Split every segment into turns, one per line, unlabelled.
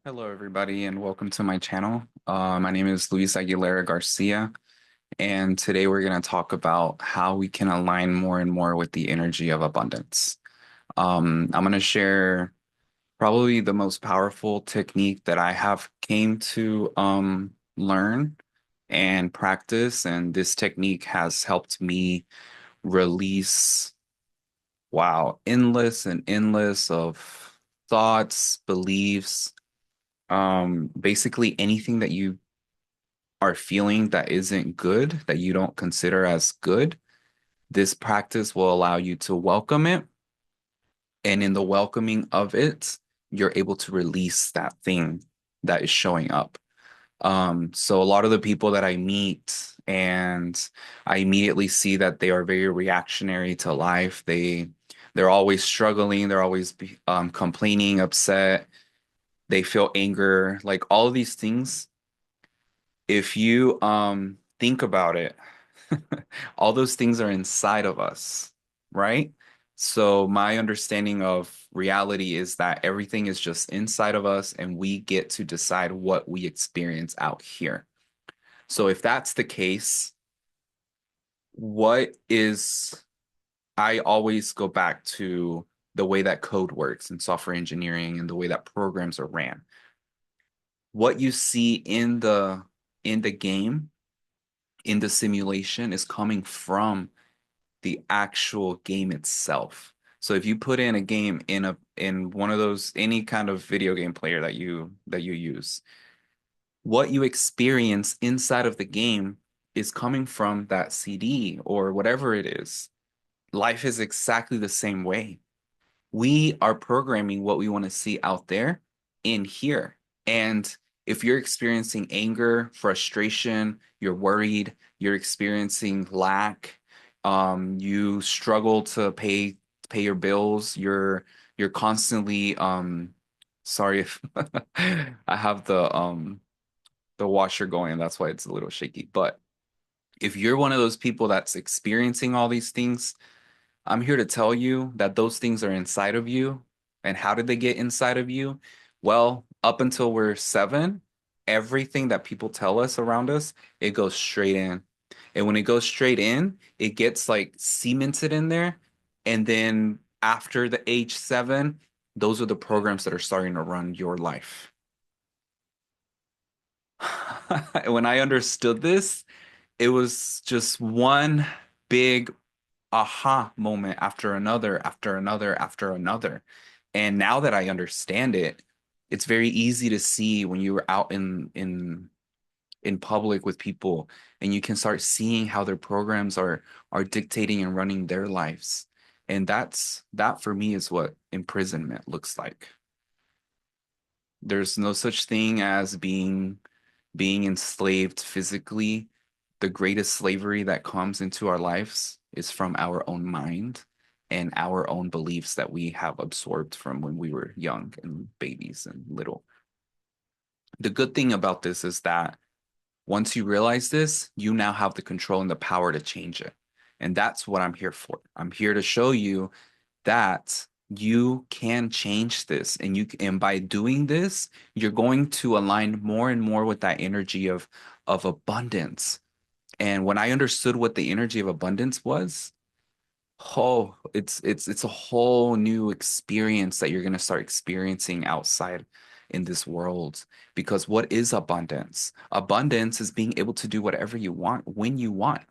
Hello, everybody, and welcome to my channel. My name is Luis Aguilera Garcia, and today we're going to talk about how we can align more and more with the energy of abundance. I'm going to share probably the most powerful technique that I have came to learn and practice, and this technique has helped me release, wow, endless and endless of thoughts, beliefs, basically anything that you are feeling that isn't good, that you don't consider as good. This practice will allow you to welcome it, and in the welcoming of it, you're able to release that thing that is showing up. So a lot of the people that I meet, and I immediately see that they are very reactionary to life. They're always struggling, they're always complaining, upset, they feel anger, like all of these things. If you think about it, all those things are inside of us, right? So my understanding of reality is that everything is just inside of us and we get to decide what we experience out here. So if that's the case, what is I always go back to the way that code works in software engineering and the way that programs are ran. What you see in the game, in the simulation, is coming from the actual game itself. So if you put in a game in one of those, any kind of video game player that you use, what you experience inside of the game is coming from that CD or whatever it is. Life is exactly the same way. We are programming what we want to see out there in here. And if you're experiencing anger, frustration, you're worried, you're experiencing lack, you struggle to pay your bills, you're constantly sorry if I have the washer going, and that's why it's a little shaky. But if you're one of those people that's experiencing all these things, I'm here to tell you that those things are inside of you. And how did they get inside of you? Well, up until we're 7, everything that people tell us around us, it goes straight in. And when it goes straight in, it gets like cemented in there. And then after the age 7, those are the programs that are starting to run your life. When I understood this, it was just one big aha moment after another, after another, after another. And now that I understand it, it's very easy to see when you're out in public with people and you can start seeing how their programs are dictating and running their lives. And that for me is what imprisonment looks like. There's no such thing as being enslaved physically. The greatest slavery that comes into our lives is from our own mind and our own beliefs that we have absorbed from when we were young and babies and little. The good thing about this is that once you realize this, you now have the control and the power to change it. And that's what I'm here for. I'm here to show you that you can change this, and by doing this, you're going to align more and more with that energy of abundance. And when I understood what the energy of abundance was, oh, it's a whole new experience that you're going to start experiencing outside in this world. Because what is abundance? Abundance is being able to do whatever you want when you want,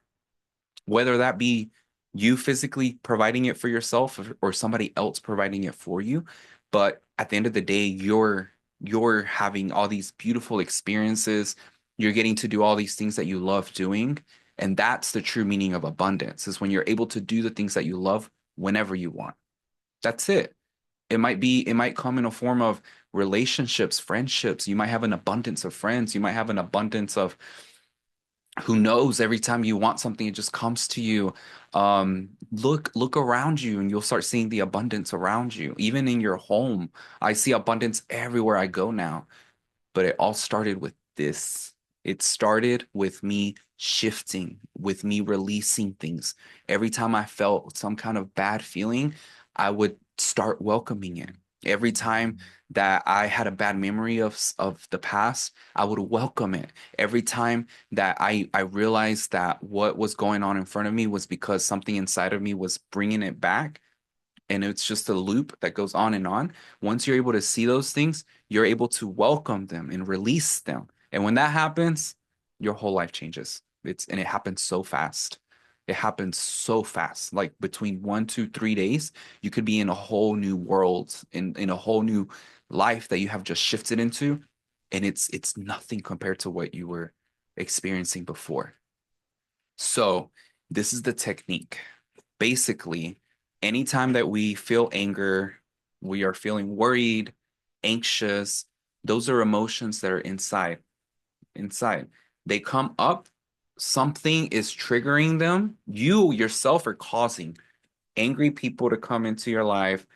whether that be you physically providing it for yourself or somebody else providing it for you. But at the end of the day, you're having all these beautiful experiences. You're getting to do all these things that you love doing. And that's the true meaning of abundance, is when you're able to do the things that you love whenever you want. That's it. It might come in a form of relationships, friendships. You might have an abundance of friends. You might have an abundance of, who knows, every time you want something, it just comes to you. Look around you and you'll start seeing the abundance around you. Even in your home, I see abundance everywhere I go now. But it all started with this. It started with me shifting, with me releasing things. Every time I felt some kind of bad feeling, I would start welcoming it. Every time that I had a bad memory of the past, I would welcome it. Every time that I realized that what was going on in front of me was because something inside of me was bringing it back, and it's just a loop that goes on and on. Once you're able to see those things, you're able to welcome them and release them. And when that happens, your whole life changes. And it happens so fast. It happens so fast. Like between 1, 2, 3 days, you could be in a whole new world, in a whole new life that you have just shifted into. And it's nothing compared to what you were experiencing before. So this is the technique. Basically, anytime that we feel anger, we are feeling worried, anxious, those are emotions that are inside. They come up, something is triggering them. You yourself are causing angry people to come into your life.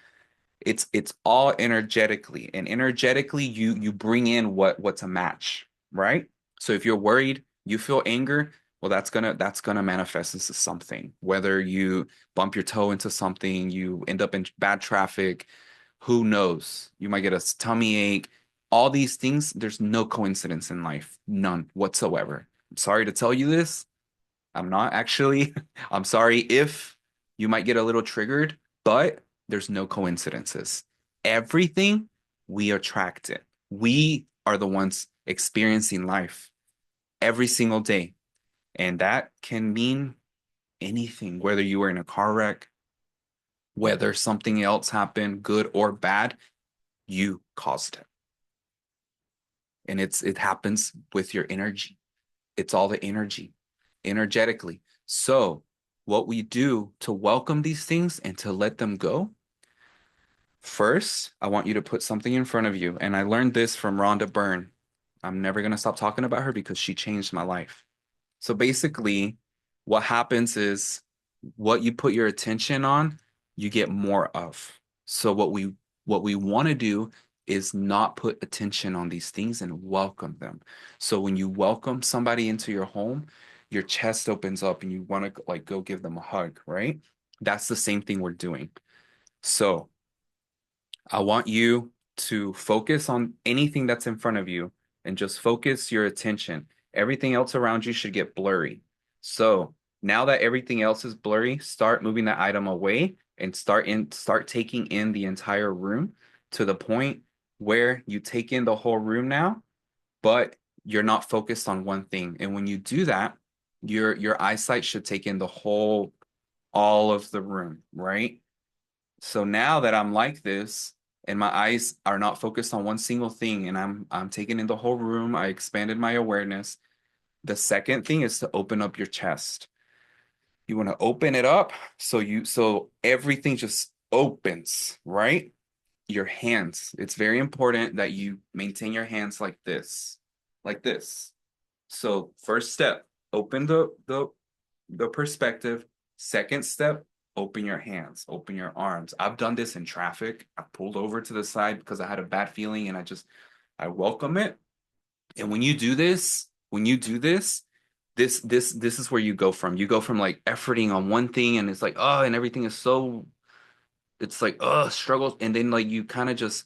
It's all energetically, and energetically you bring in what's a match, right? So if you're worried, you feel anger, well, that's gonna manifest into something. Whether you bump your toe into something, you end up in bad traffic, who knows? You might get a tummy ache. All these things, there's no coincidence in life, none whatsoever. I'm sorry to tell you this. I'm not actually. I'm sorry if you might get a little triggered, but there's no coincidences. Everything, we attract it. We are the ones experiencing life every single day. And that can mean anything, whether you were in a car wreck, whether something else happened, good or bad, you caused it. And it happens with your energy. It's all the energy, energetically. So, what we do to welcome these things and to let them go, first, I want you to put something in front of you. And I learned this from Rhonda Byrne. I'm never going to stop talking about her because she changed my life. So basically, what happens is what you put your attention on, you get more of. So what we want to do is not put attention on these things and welcome them. So when you welcome somebody into your home, your chest opens up and you want to like go give them a hug, right? That's the same thing we're doing. So I want you to focus on anything that's in front of you and just focus your attention. Everything else around you should get blurry. So now that everything else is blurry, start moving the item away and start taking in the entire room to the point where you take in the whole room now, but you're not focused on one thing. And when you do that, your eyesight should take in the whole all of the room, right? So now that I'm like this and my eyes are not focused on one single thing and I'm taking in the whole room, I expanded my awareness. The second thing is to open up your chest. You want to open it up so everything just opens, right? Your hands. It's very important that you maintain your hands like this. Like this. So first step, open the perspective. Second step, open your hands, open your arms. I've done this in traffic. I pulled over to the side because I had a bad feeling and I welcome it. And when you do this, this is where you go from. You go from like efforting on one thing and it's like, oh, and everything is so it's like, oh, struggles. And then like you kind of just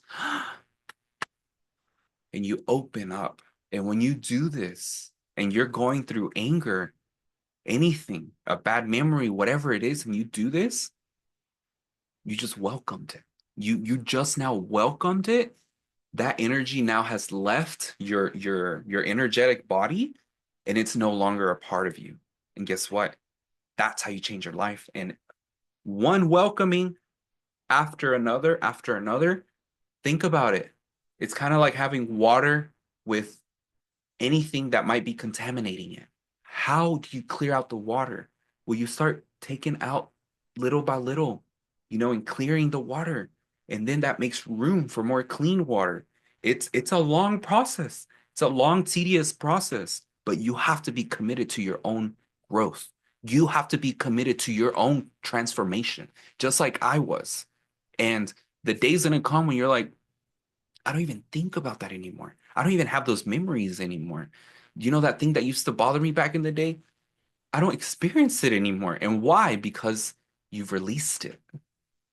and you open up. And when you do this and you're going through anger, anything, a bad memory, whatever it is, and you do this, you just welcomed it. You just now welcomed it. That energy now has left your energetic body and it's no longer a part of you. And guess what? That's how you change your life. And one welcoming after another, think about it. It's kind of like having water with anything that might be contaminating it. How do you clear out the water? Well, you start taking out little by little, and clearing the water. And then that makes room for more clean water. It's a long process. It's a long, tedious process, but you have to be committed to your own growth. You have to be committed to your own transformation, just like I was. And the day's gonna come when you're like, I don't even think about that anymore. I don't even have those memories anymore. That thing that used to bother me back in the day? I don't experience it anymore. And why? Because you've released it.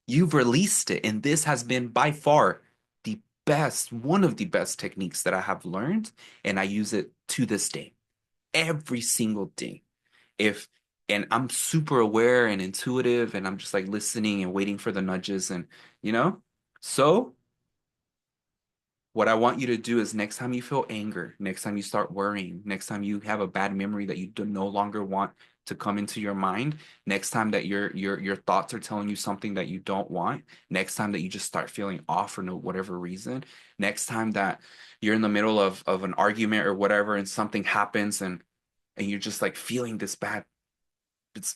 You've released it. And this has been by far the best, one of the best techniques that I have learned. And I use it to this day, every single day. If, and I'm super aware and intuitive, and I'm just like listening and waiting for the nudges, and, you know, so what I want you to do is next time you feel anger, next time you start worrying, next time you have a bad memory that you do no longer want to come into your mind, next time that your thoughts are telling you something that you don't want, next time that you just start feeling off for no whatever reason, next time that you're in the middle of an argument or whatever and something happens and you're just like feeling this bad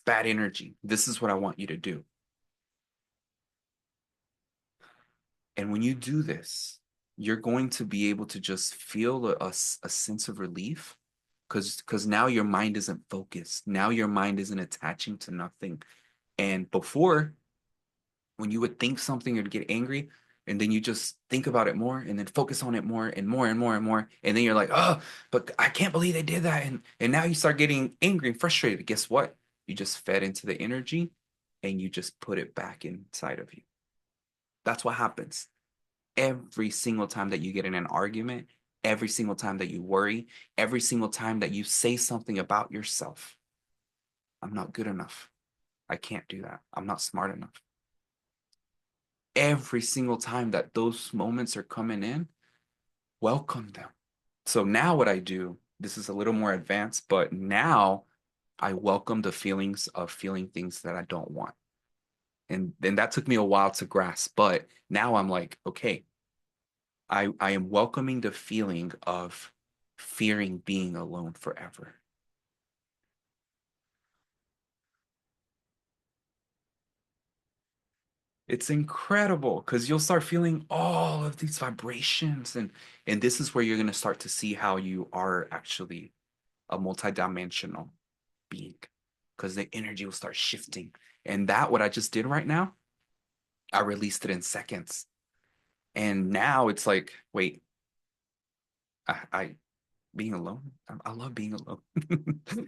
energy. This is what I want you to do. And when you do this, you're going to be able to just feel a sense of relief because now your mind isn't focused. Now your mind isn't attaching to nothing. And before, when you would think something or get angry, and then you just think about it more and then focus on it more and more and more and more. And then you're like, oh, but I can't believe they did that. And now you start getting angry and frustrated. Guess what? You just fed into the energy and you just put it back inside of you. That's what happens every single time that you get in an argument, every single time that you worry, every single time that you say something about yourself. I'm not good enough. I can't do that. I'm not smart enough. Every single time that those moments are coming in, welcome them. So now what I do, this is a little more advanced, but now I welcome the feelings of feeling things that I don't want. And that took me a while to grasp, but now I'm like, okay, I am welcoming the feeling of fearing being alone forever. It's incredible because you'll start feeling all of these vibrations and this is where you're going to start to see how you are actually a multidimensional being because the energy will start shifting. And that what I just did right now, I released it in seconds. And now it's like, wait, I being alone. I love being alone.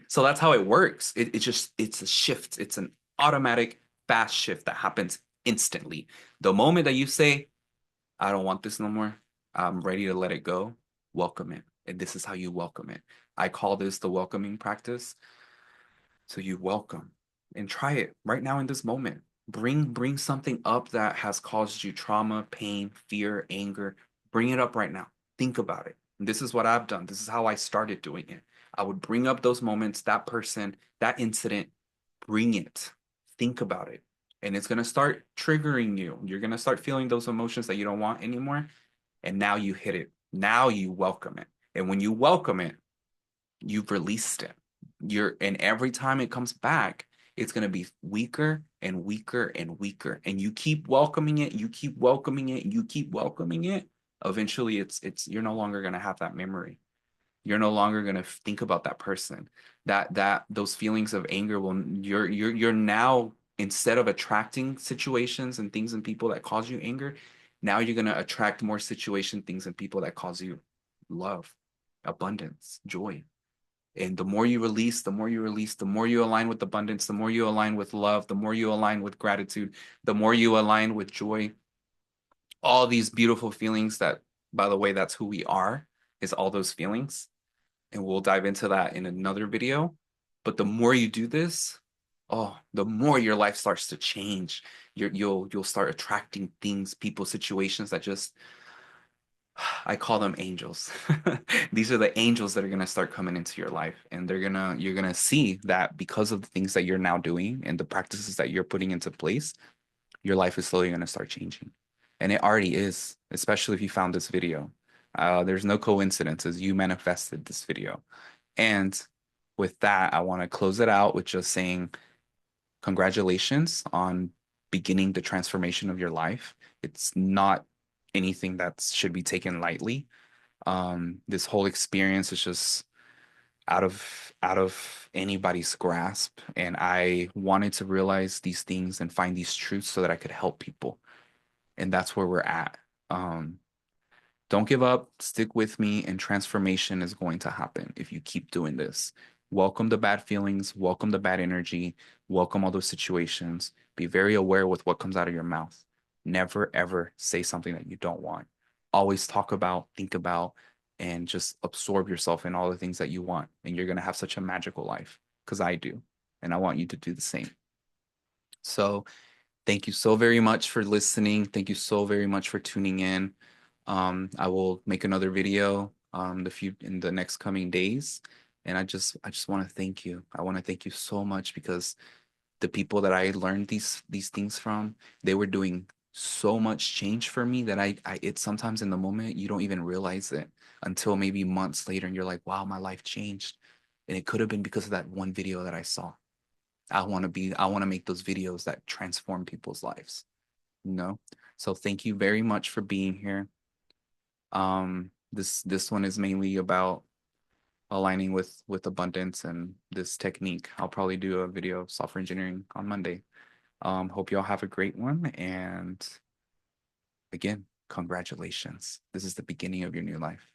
So that's how it works. It's a shift. It's an automatic fast shift that happens instantly. The moment that you say, I don't want this no more, I'm ready to let it go, welcome it. And this is how you welcome it. I call this the welcoming practice. So you welcome and try it right now in this moment. Bring something up that has caused you trauma, pain, fear, anger. Bring it up right now. Think about it. And this is what I've done. This is how I started doing it. I would bring up those moments, that person, that incident, bring it. Think about it. And it's going to start triggering you. You're going to start feeling those emotions that you don't want anymore. And now you hit it. Now you welcome it. And when you welcome it, you've released it. And every time it comes back, it's going to be weaker and weaker and weaker. And you keep welcoming it, you keep welcoming it, you keep welcoming it. Eventually it's you're no longer going to have that memory. You're no longer going to think about that person. That those feelings of anger will you're now instead of attracting situations and things and people that cause you anger, now you're going to attract more situation, things and people that cause you love, abundance, joy. And the more you release, the more you release, the more you align with abundance, the more you align with love, the more you align with gratitude, the more you align with joy, all these beautiful feelings that, by the way, that's who we are, is all those feelings. And we'll dive into that in another video. But the more you do this, oh, the more your life starts to change. You'll start attracting things, people, situations that just I call them angels. These are the angels that are going to start coming into your life and you're going to see that because of the things that you're now doing and the practices that you're putting into place, your life is slowly going to start changing. And it already is, especially if you found this video. There's no coincidences. You manifested this video. And with that, I want to close it out with just saying congratulations on beginning the transformation of your life. It's not anything that should be taken lightly. This whole experience is just out of anybody's grasp, and I wanted to realize these things and find these truths so that I could help people, and that's where we're at. Um, don't give up, stick with me, and transformation is going to happen if you keep doing this. Welcome the bad feelings, welcome the bad energy, welcome all those situations. Be very aware with what comes out of your mouth. Never ever say something that you don't want. Always talk about, think about, and just absorb yourself in all the things that you want. And you're going to have such a magical life because I do. And I want you to do the same. So, thank you so very much for listening. Thank you so very much for tuning in. I will make another video in the next coming days. And I just want to thank you. I want to thank you so much because the people that I learned these things from, they were doing so much change for me that I it's sometimes in the moment you don't even realize it until maybe months later and you're like, wow, my life changed. And it could have been because of that one video that I saw. I want to make those videos that transform people's lives, you know? So thank you very much for being here. This one is mainly about aligning with abundance and this technique. I'll probably do a video of software engineering on Monday. Hope you all have a great one. And again, congratulations. This is the beginning of your new life.